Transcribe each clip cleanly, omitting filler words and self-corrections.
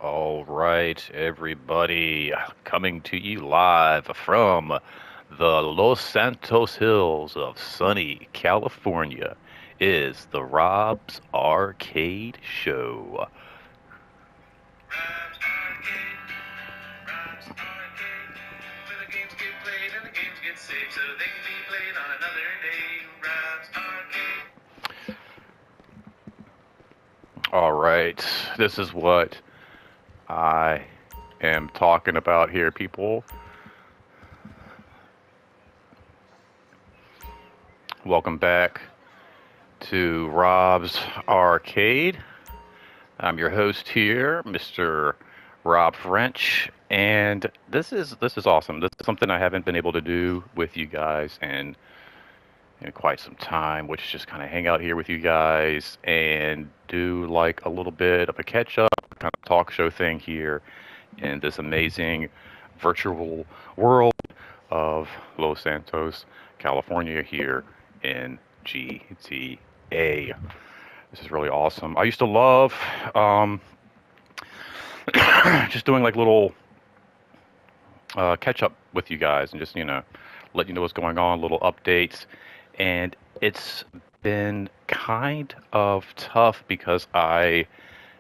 All right, everybody, coming to you live from the Los Santos Hills of sunny California is the Rob's Arcade Show. Rhymes Arcade, Rhymes Arcade, where the games get played and the games get saved so they can be played on another day. Rhymes Arcade. All right, this is what I am talking about here, people. Welcome back to Rob's Arcade. I'm your host here, Mr. Rob French, and this is awesome. This is something I haven't been able to do with you guys in quite some time, which is just kind of hang out here with you guys and do like a little bit of a catch up kind of talk show thing here in this amazing virtual world of Los Santos, California here in GTA. This is really awesome. I used to love um, just doing like little catch up with you guys and just let you know what's going on, little updates. And it's been kind of tough because I,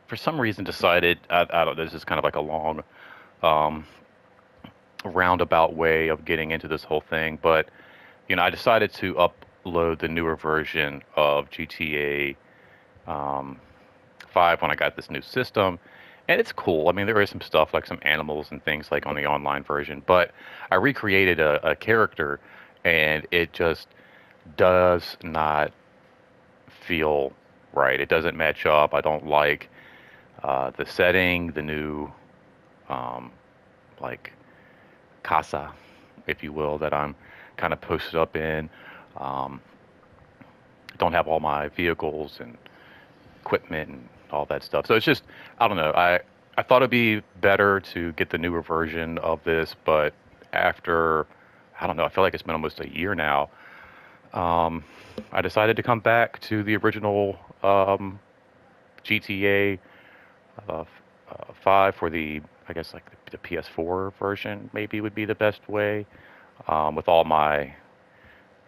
for some reason, decided I don't. This is kind of like a long um, roundabout way of getting into this whole thing, but I decided to upload the newer version of GTA 5 when I got this new system. And it's cool. I mean, there is some stuff like some animals and things like on the online version, but I recreated a character and it just does not feel right. It doesn't match up. I don't like the setting, the new um, like casa, if you will, that I'm kind of posted up in. Um, don't have all my vehicles and equipment and all that stuff. So it's just I don't know. I thought it'd be better to get the newer version of this, but after I don't know, I feel like it's been almost a year now. Um, I decided to come back to the original GTA 5 for the I guess like the PS4 version maybe would be the best way with all my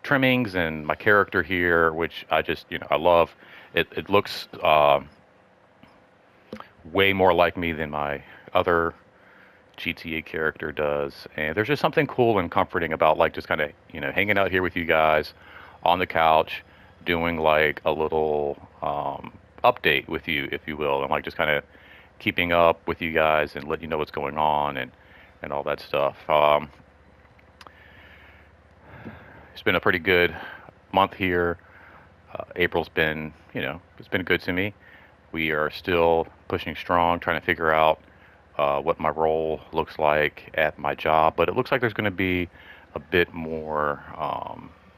trimmings and my character here, which I just I love. It looks way more like me than my other GTA character does. And there's just something cool and comforting about like just kind of, hanging out here with you guys on the couch, doing like a little update with you, if you will, and like just kind of keeping up with you guys and letting you know what's going on and all that stuff. It's been a pretty good month here. April's been, it's been good to me. We are still pushing strong, trying to figure out what my role looks like at my job, but it looks like there's going to be a bit more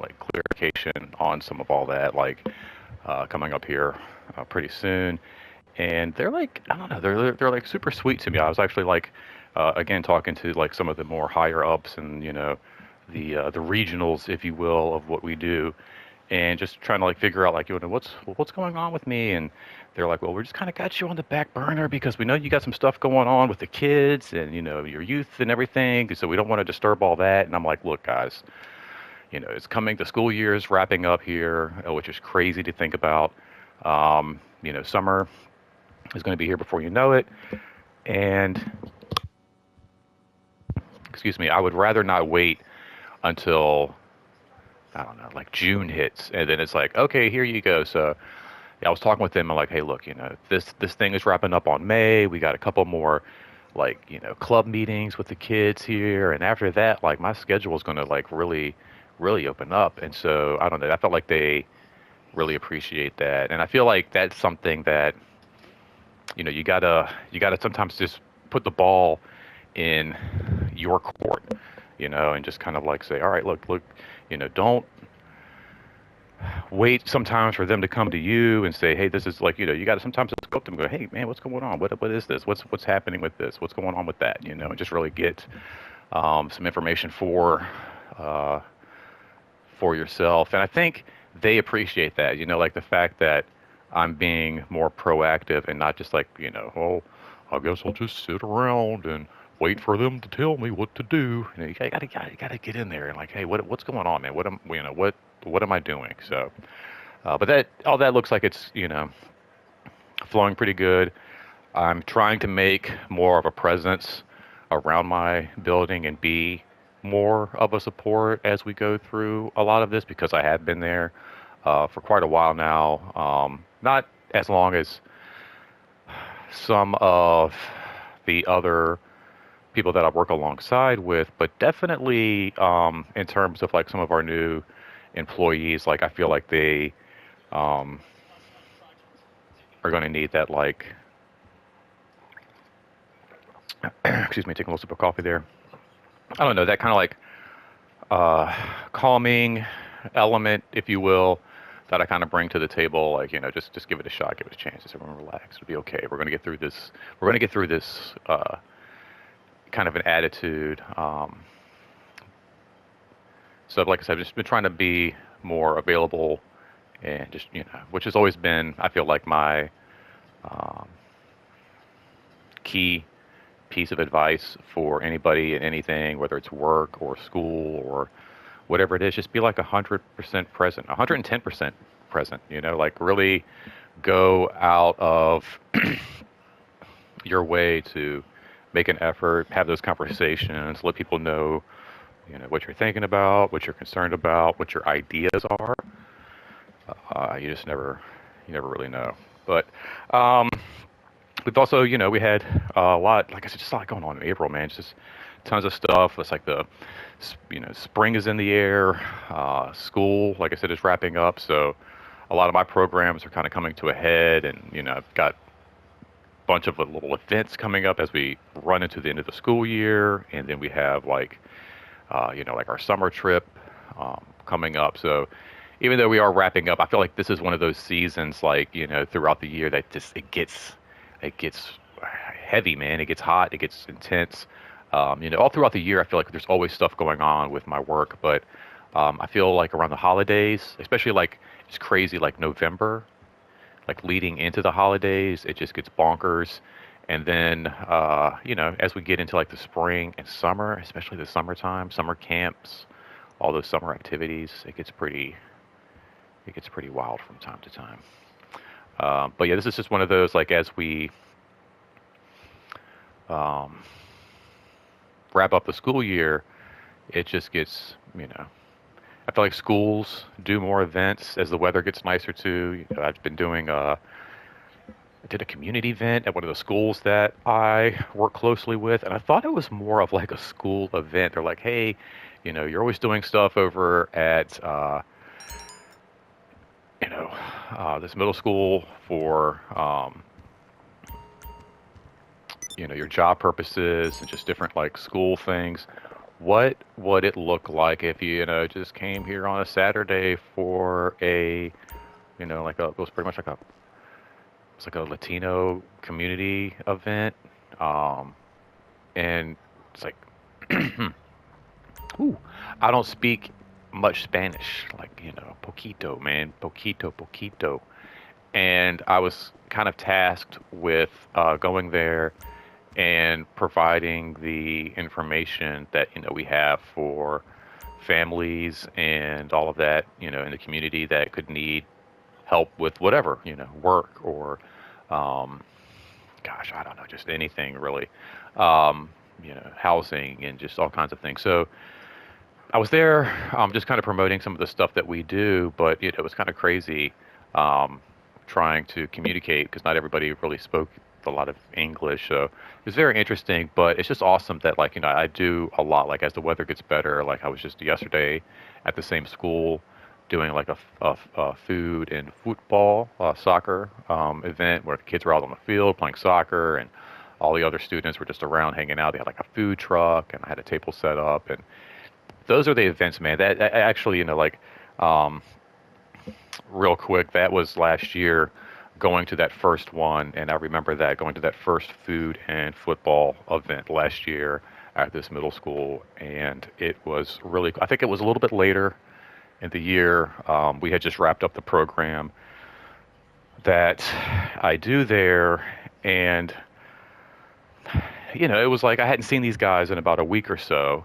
like clarification on some of all that, like coming up here pretty soon. And they're like, I don't know, they're like super sweet to me. I was actually like, again, talking to like some of the more higher ups and the regionals, if you will, of what we do, and just trying to like figure out like what's going on with me. And they're like, well, we just kind of got you on the back burner because we know you got some stuff going on with the kids and your youth and everything, so we don't want to disturb all that. And I'm like, look, guys, it's coming. The school year is wrapping up here, which is crazy to think about. Summer is going to be here before you know it, and excuse me, I would rather not wait until I don't know, like June hits, and then it's like, okay, here you go. So yeah, I was talking with them. I'm like, hey, look, this thing is wrapping up on May. We got a couple more, like, club meetings with the kids here, and after that, like, my schedule is going to like really, really open up. And so I don't know. I felt like they really appreciate that, and I feel like that's something that you gotta sometimes just put the ball in your court, and just kind of like say, all right, look, don't wait sometimes for them to come to you and say, hey, this is like, you got to sometimes just go up to them and go, hey, man, what's going on? What is this? What's happening with this? What's going on with that? And just really get some information uh, for yourself. And I think they appreciate that, like the fact that I'm being more proactive and not just like, I guess I'll just sit around and wait for them to tell me what to do. You gotta get in there and like, hey, what's going on, man? What am I doing? So, but that all that looks like it's flowing pretty good. I'm trying to make more of a presence around my building and be more of a support as we go through a lot of this because I have been there for quite a while now. Not as long as some of the other people that I work alongside with, but definitely in terms of like some of our new employees, like I feel like they um, are going to need that like excuse me, taking a little sip of coffee there. I don't know, that kind of like uh, calming element, if you will, that I kind of bring to the table. Like, just give it a shot, give it a chance. Just everyone relax. It'll be okay. We're gonna get through this. We're gonna get through this kind of an attitude. So, like I said, I've just been trying to be more available and just which has always been, I feel like my um, key piece of advice for anybody and anything, whether it's work or school or whatever it is, just be like 100% present, 110% present, like really go out of your way to make an effort, have those conversations, let people know, what you're thinking about, what you're concerned about, what your ideas are. You just you never really know. But um, we've also, we had a lot, like I said, just a lot going on in April, man. Just tons of stuff. It's like spring is in the air. School, like I said, is wrapping up. So a lot of my programs are kind of coming to a head, and I've got a bunch of little events coming up as we run into the end of the school year, and then we have like our summer trip coming up. So even though we are wrapping up, I feel like this is one of those seasons, like throughout the year that just it gets heavy, man. It gets hot. It gets intense. All throughout the year, I feel like there's always stuff going on with my work, but I feel like around the holidays, especially like it's crazy, like November, like leading into the holidays, it just gets bonkers. And then, as we get into like the spring and summer, especially the summertime, summer camps, all those summer activities, it gets pretty wild from time to time. But yeah, this is just one of those like as we um, wrap up the school year, it just gets, I feel like schools do more events as the weather gets nicer too. I've been doing I did a community event at one of the schools that I work closely with, and I thought it was more of like a school event. They're like, hey, you're always doing stuff over at you know this middle school for your job purposes and just different like school things. What would it look like if you just came here on a Saturday for a like it was pretty much like it's like a Latino community event, um, and it's like, ooh, I don't speak much Spanish, like poquito, man, poquito, poquito, and I was kind of tasked with going there and providing the information that we have for families and all of that in the community that could need help with whatever work or um, gosh, I don't know, just anything really, housing and just all kinds of things. So I was there, just kind of promoting some of the stuff that we do, but it was kind of crazy um, trying to communicate because not everybody really spoke a lot of English. So it was very interesting, but it's just awesome that like I do a lot. Like as the weather gets better, like I was just yesterday at the same school doing like a food and football soccer event where the kids were out on the field playing soccer and all the other students were just around hanging out. They had like a food truck and I had a table set up and those are the events, man. That actually, like, um, real quick, that was last year going to that first one, and I remember that going to that first food and football event last year at this middle school, and it was really, I think it was a little bit later in the year. We had just wrapped up the program that I do there, and it was like I hadn't seen these guys in about a week or so,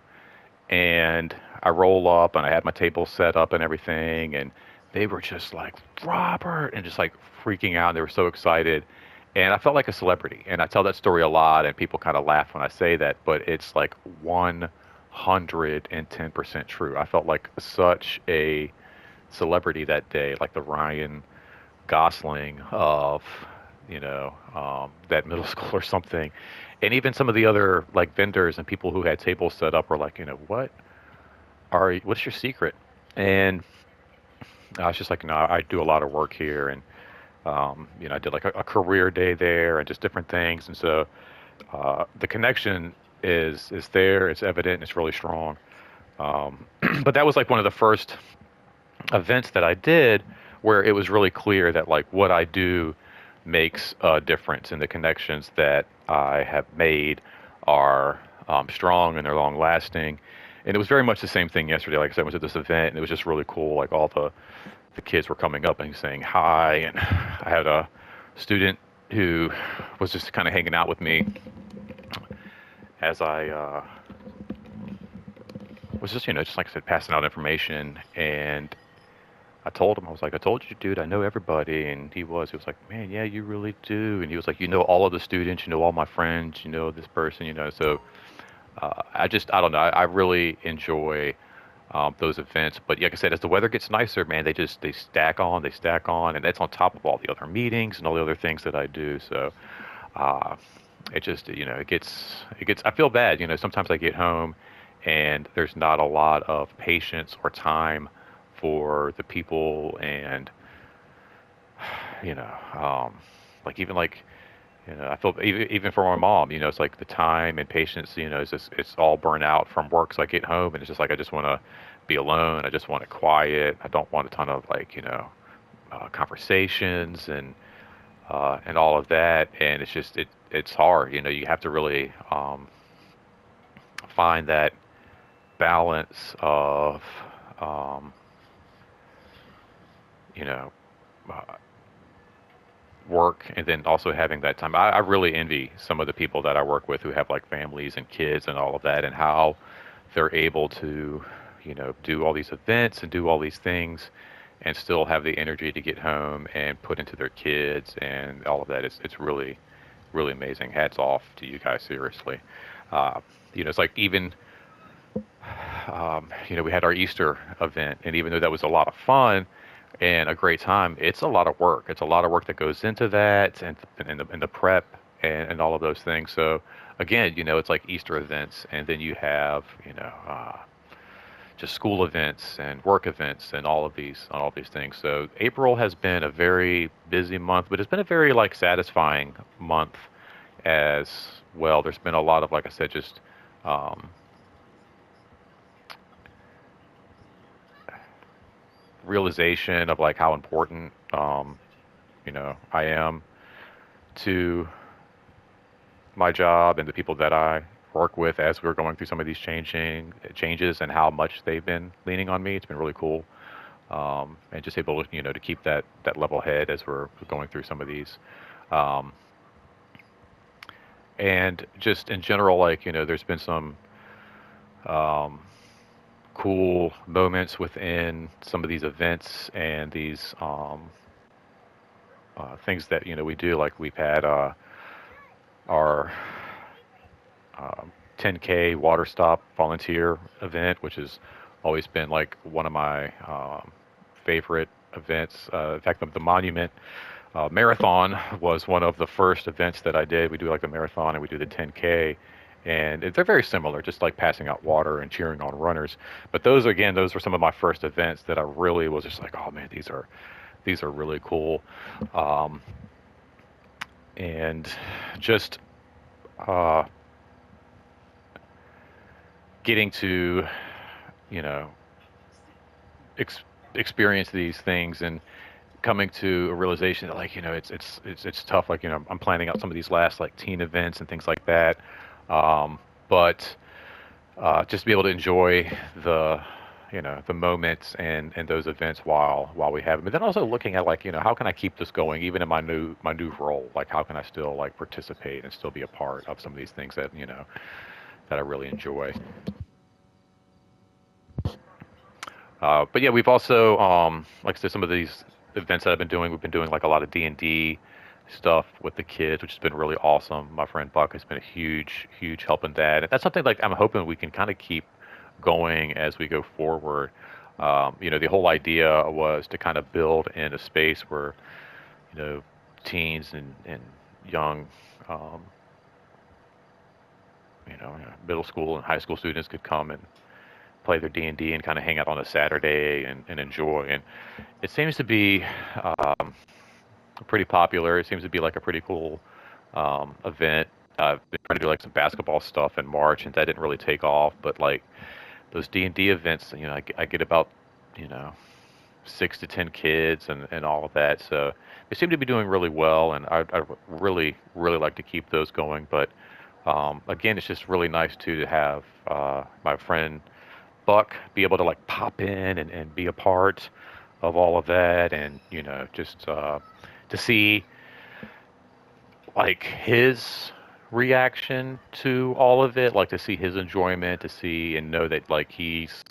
and I roll up and I had my table set up and everything, and they were just like Robert and just like freaking out. They were so excited, and I felt like a celebrity. And I tell that story a lot, and people kind of laugh when I say that, but it's like 110% true. I felt like such a celebrity that day, like the Ryan Gosling of that middle school or something. And even some of the other like vendors and people who had tables set up were like, what's your secret? And I was just like, no, I do a lot of work here, and I did like a career day there and just different things. And so the connection is there, it's evident, it's really strong. But that was like one of the first events that I did where it was really clear that like what I do makes a difference, and the connections that I have made are strong and they're long lasting. And it was very much the same thing yesterday. Like I said, I went to this event and it was just really cool. Like all the kids were coming up and saying hi, and I had a student who was just kind of hanging out with me as I was just just like I said, passing out information. And I told him, I was like, I told you, dude, I know everybody. And he was like, man, yeah, you really do. And he was like, you know all of the students, you know all my friends, you know this person. So I don't know, I really enjoy those events. But like I said, as the weather gets nicer, man, they stack on, and that's on top of all the other meetings and all the other things that I do. So uh, it just it gets. I feel bad. Sometimes I get home and there's not a lot of patience or time for the people, and you know, um, like even like I feel even for my mom, it's like the time and patience, it's all burnt out from work. So I get home and it's just like I just want to be alone. I just want it quiet. I don't want a ton of like conversations and all of that. And it's just it's hard. You have to really find that balance of um, you know uh, work and then also having that time. I really envy some of the people that I work with who have like families and kids and all of that, and how they're able to, do all these events and do all these things and still have the energy to get home and put into their kids and all of that. It's really, really amazing. Hats off to you guys, seriously. It's like even, we had our Easter event, and even though that was a lot of fun, and a great time, it's a lot of work. It's a lot of work that goes into that, and the prep and all of those things. So again, it's like Easter events, and then you have just school events and work events and all of these things. So April has been a very busy month, but it's been a very like satisfying month as well. There's been a lot of, like I said, just um, realization of like how important I am to my job and the people that I work with as we're going through some of these changing changes, and how much they've been leaning on me. It's been really cool, and just able to to keep that level head as we're going through some of these, um, and just in general, like there's been some um, cool moments within some of these events and these things that we do. Like we've had our 10K water stop volunteer event, which has always been like one of my favorite events. In fact, the monument marathon was one of the first events that I did. We do like the marathon and we do the 10K, and they're very similar, just like passing out water and cheering on runners. But those were some of my first events that I really was just like, oh man, these are really cool, um, and just uh, getting to you know ex- experience these things and coming to a realization that like it's tough. Like I'm planning out some of these last like teen events and things like that, but just to be able to enjoy the the moments and those events while we have them. But then also looking at like how can I keep this going even in my new role? Like how can I still like participate and still be a part of some of these things that that I really enjoy. But yeah, we've also like I said, some of these events that I've been doing, we've been doing like a lot of D&D stuff with the kids, which has been really awesome. My friend Buck has been a huge help in that. And that's something like I'm hoping we can kind of keep going as we go forward. The whole idea was to kind of build in a space where, you know, teens and young, um, middle school and high school students could come and play their D&D and kind of hang out on a Saturday and enjoy. And it seems to be pretty popular. It seems to be like a pretty cool event. I've been trying to do like some basketball stuff in March, and that didn't really take off. But like those D&D events, I get about you know 6 to 10 kids and all of that. So they seem to be doing really well, and I really like to keep those going. But again, it's just really nice too to have my friend Buck be able to like pop in and be a part of all of that, and just to see like his reaction to all of it, like to see his enjoyment, to see and know that like he's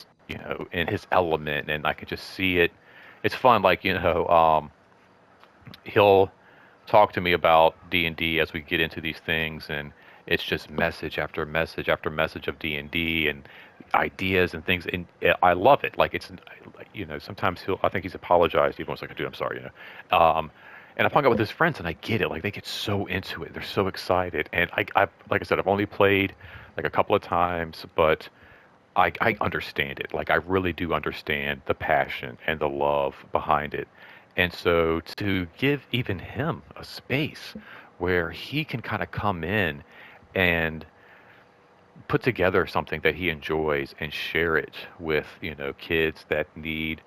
in his element, and I can just see it. It's fun, like he'll talk to me about D&D as we get into these things, and it's just message after message after message of D&D and ideas and things, and I love it. Like it's like, sometimes I think he's apologized even once like, dude, I'm sorry, and I've hung out with his friends and I get it. Like they get so into it, they're so excited, and I like I said, I've only played like a couple of times, but I understand it. Like I really do understand the passion and the love behind it. And so to give even him a space where he can kind of come in and put together something that he enjoys and share it with, kids that need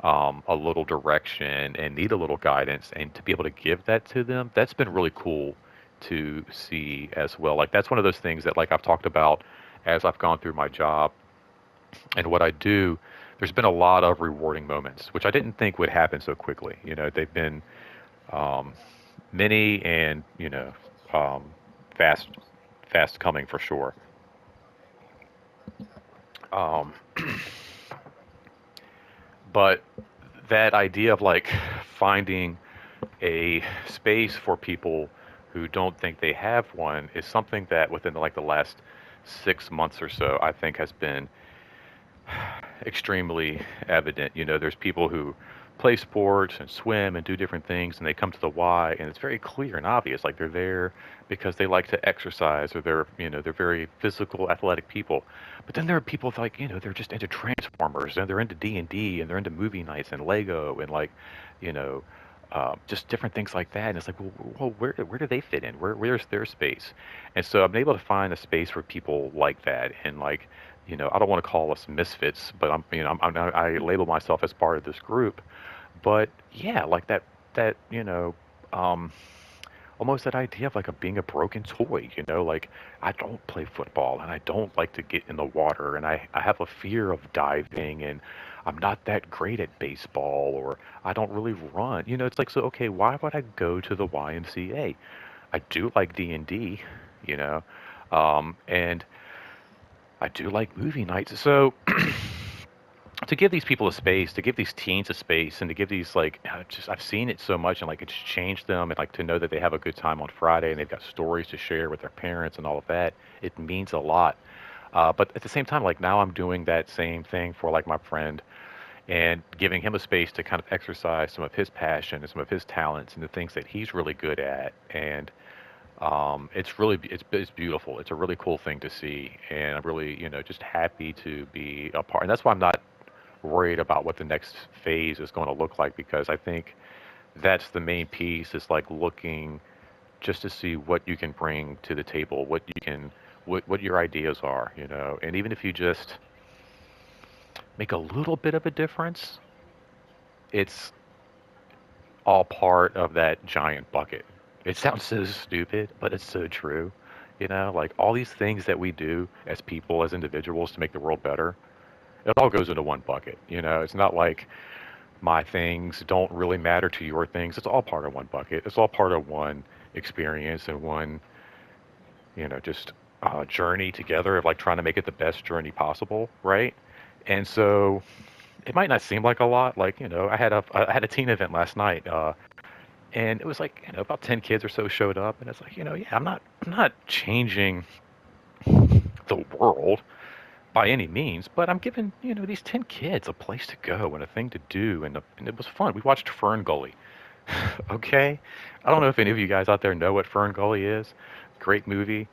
a little direction and need a little guidance, and to be able to give that to them, that's been really cool to see as well. Like that's one of those things that like I've talked about as I've gone through my job and what I do, there's been a lot of rewarding moments, which I didn't think would happen so quickly. They've been um, many and um, fast, fast coming for sure. Um, but that idea of like finding a space for people who don't think they have one is something that within like the last 6 months or so, I think has been extremely evident. There's people who play sports and swim and do different things, and they come to the Y, and it's very clear and obvious. Like they're there because they like to exercise, or they're very physical, athletic people. But then there are people like they're just into Transformers, and they're into D&D, and they're into movie nights and Lego, and like you know. Just different things like that, and it's like, well, where do they fit in? Where's their space? And so I'm able to find a space for people like that, and like I don't want to call us misfits, but I label myself as part of this group. But yeah, like that um, almost that idea of like being a broken toy. Like I don't play football and I don't like to get in the water, and I have a fear of diving, and I'm not that great at baseball, or I don't really run. It's like, so okay, why would I go to the YMCA? I do like D&D, you know, and I do like movie nights. So to give these people a space, to give these teens a space, and to give these like just I've seen it so much, and like it's changed them, and like to know that they have a good time on Friday and they've got stories to share with their parents and all of that, it means a lot. But at the same time, like now I'm doing that same thing for like my friend and giving him a space to kind of exercise some of his passion and some of his talents and the things that he's really good at. And it's beautiful. It's a really cool thing to see, and I'm really just happy to be a part. And that's why I'm not worried about what the next phase is going to look like, because I think that's the main piece, is like looking just to see what you can bring to the table, what your ideas are, and even if you just make a little bit of a difference, it's all part of that giant bucket. It sounds so stupid, but it's so true. Like all these things that we do as people, as individuals, to make the world better, It all goes into one bucket. It's not like my things don't really matter to your things. It's all part of one bucket. It's all part of one experience and one, just journey together of like trying to make it the best journey possible, right? And so it might not seem like a lot. Like, I had a teen event last night, and it was like, about 10 kids or so showed up, and it's like, yeah, I'm not changing the world by any means, but I'm giving, these 10 kids a place to go and a thing to do, and it was fun. We watched Fern Gully. Okay? I don't know if any of you guys out there know what Fern Gully is. Great movie.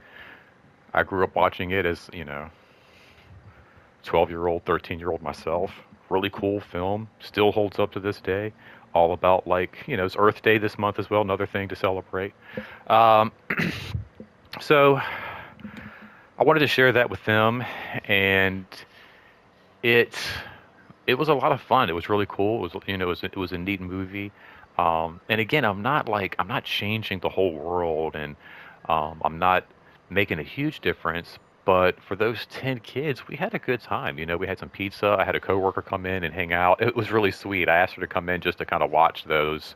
I grew up watching it as, 12-year-old, 13-year-old myself. Really cool film. Still holds up to this day. All about, like, it's Earth Day this month as well, another thing to celebrate. Um, so I wanted to share that with them, and it it was a lot of fun. It was really cool. It was, it was a neat movie. And again, I'm not changing the whole world, and I'm not making a huge difference. But for those 10 kids, we had a good time. We had some pizza. I had a coworker come in and hang out. It was really sweet. I asked her to come in just to kind of watch those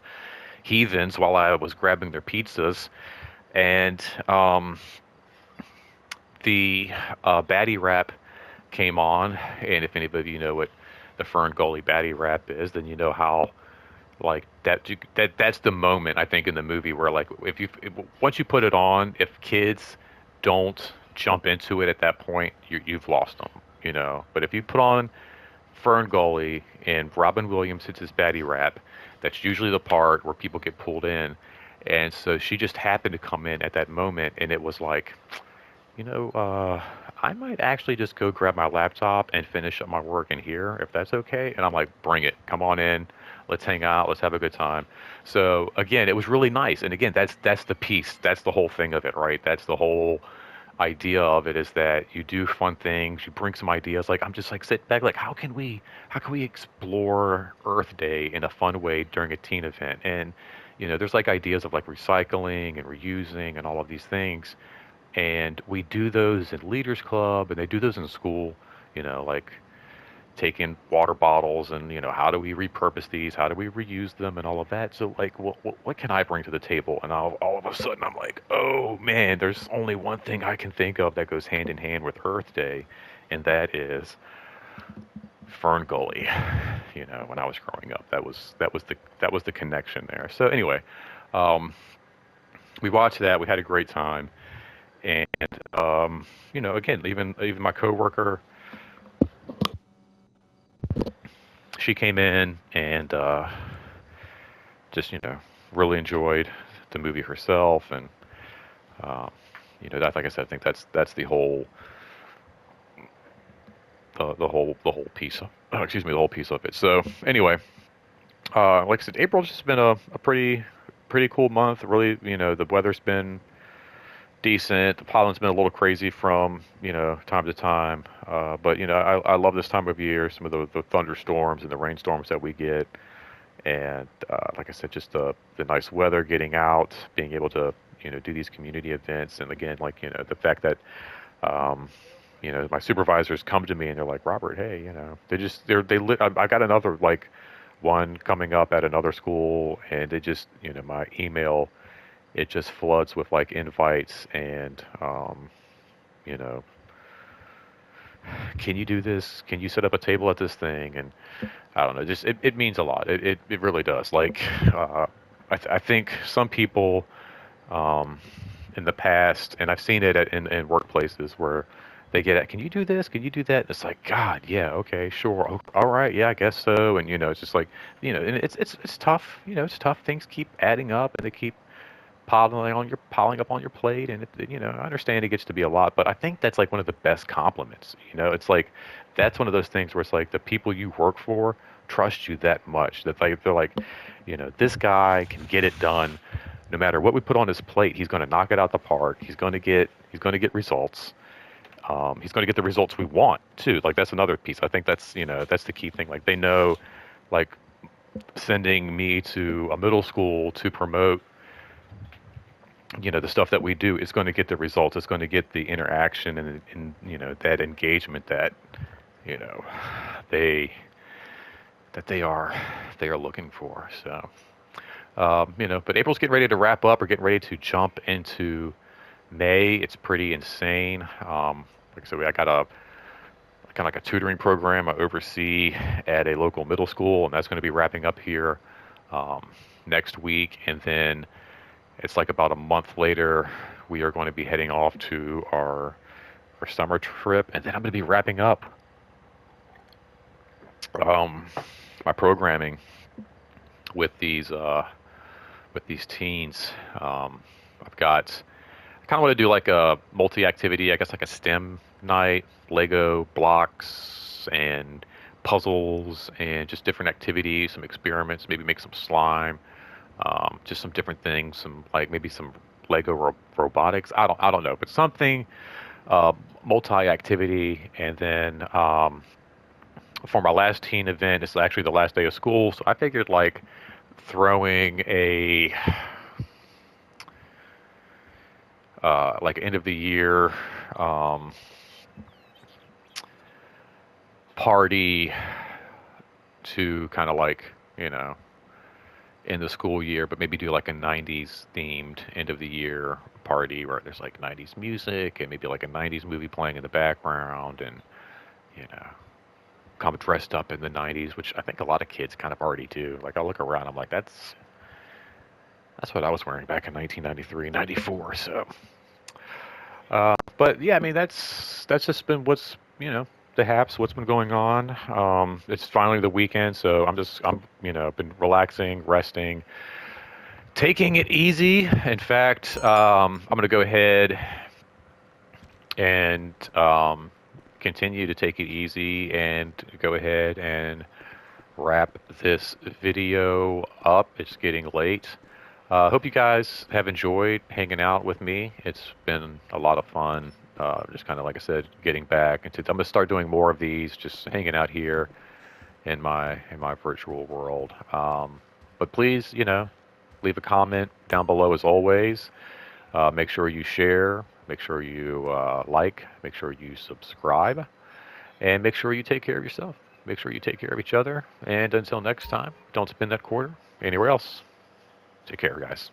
heathens while I was grabbing their pizzas. And the baddie rap came on, and if any of you know what the Fern Gully baddie rap is, then you know how like that's the moment I think in the movie where like once you put it on, if kids don't jump into it at that point, you've lost them. But if you put on Fern Gully and Robin Williams hits his baddie rap, that's usually the part where people get pulled in. And so she just happened to come in at that moment, and it was like, you know, uh, I might actually just go grab my laptop and finish up my work in here, if that's okay. And I'm like, bring it. Come on in. Let's hang out. Let's have a good time. So again, it was really nice. And again, that's the piece. That's the whole thing of it, right? That's the whole idea of it is that you do fun things. You bring some ideas. Like I'm just like sit back. Like how can we explore Earth Day in a fun way during a teen event? And there's like ideas of like recycling and reusing and all of these things, and we do those in Leaders Club, and they do those in school, like taking water bottles and, how do we repurpose these? How do we reuse them and all of that? So, like, what can I bring to the table? And all of a sudden, I'm like, oh man, there's only one thing I can think of that goes hand in hand with Earth Day, and that is Fern Gully. When I was growing up, that was the connection there. So anyway, um, we watched that. We had a great time. And again, even my coworker, she came in and just really enjoyed the movie herself, and uh, that, like I said, I think that's the whole piece of, excuse me, the whole piece of it. So anyway, like I said, April's just been a pretty cool month. Really, the weather's been decent. The pollen's been a little crazy from time to time, but I love this time of year. Some of the thunderstorms and the rainstorms that we get, and like I said, just the nice weather, getting out, being able to do these community events, and again, like the fact that um, my supervisors come to me and they're like, Robert, hey, I got another like one coming up at another school, and they just my email, it just floods with like invites and you know can you do this, can you set up a table at this thing, and I don't know, just it means a lot. It really does. Like I think some people um, in the past, and I've seen it in workplaces where they get at, can you do this, can you do that, and it's like, God, yeah, okay, sure, all right, yeah, I guess so. And it's just like, and it's tough. It's tough. Things keep adding up, and they keep piling up on your plate, and I understand it gets to be a lot, but I think that's like one of the best compliments. It's like that's one of those things where it's like the people you work for trust you that much that they're like, this guy can get it done. No matter what we put on his plate, he's going to knock it out the park. He's going to get results. He's going to get the results we want too. Like that's another piece. I think that's the key thing. Like they know, like sending me to a middle school to promote the stuff that we do is going to get the results. It's going to get the interaction and that engagement that you know, they that they are looking for. So, but April's getting ready to wrap up. We're getting ready to jump into May. It's pretty insane. Like I said, I got a kind of like a tutoring program I oversee at a local middle school, and that's going to be wrapping up here um, next week. And then it's like about a month later, we are going to be heading off to our summer trip, and then I'm going to be wrapping up um, my programming with these teens. I've got I kind of want to do like a multi-activity, I guess like a STEM night, Lego blocks and puzzles and just different activities, some experiments, maybe make some slime, just some different things, some like maybe some Lego robotics. I don't know, but something uh, multi-activity, and then for my last teen event, it's actually the last day of school, so I figured throwing a like end of the year um, party to kind of you know end the school year, but maybe do like a 90s themed end of the year party where there's like 90s music and maybe like a 90s movie playing in the background, and you know come dressed up in the 90s, which I think a lot of kids kind of already do. Like I look around, I'm like, that's what I was wearing back in 1993, 94. So, but yeah, I mean, that's just been what's the haps, what's been going on. It's finally the weekend, so I'm been relaxing, resting, taking it easy. In fact, I'm gonna go ahead and continue to take it easy and go ahead and wrap this video up. It's getting late. Hope you guys have enjoyed hanging out with me. It's been a lot of fun. Just kind of like I said, getting back into. I'm gonna start doing more of these, just hanging out here in my virtual world. But please, leave a comment down below as always. Make sure you share. Make sure you like. Make sure you subscribe, and make sure you take care of yourself. Make sure you take care of each other. And until next time, don't spend that quarter anywhere else. Take care, guys.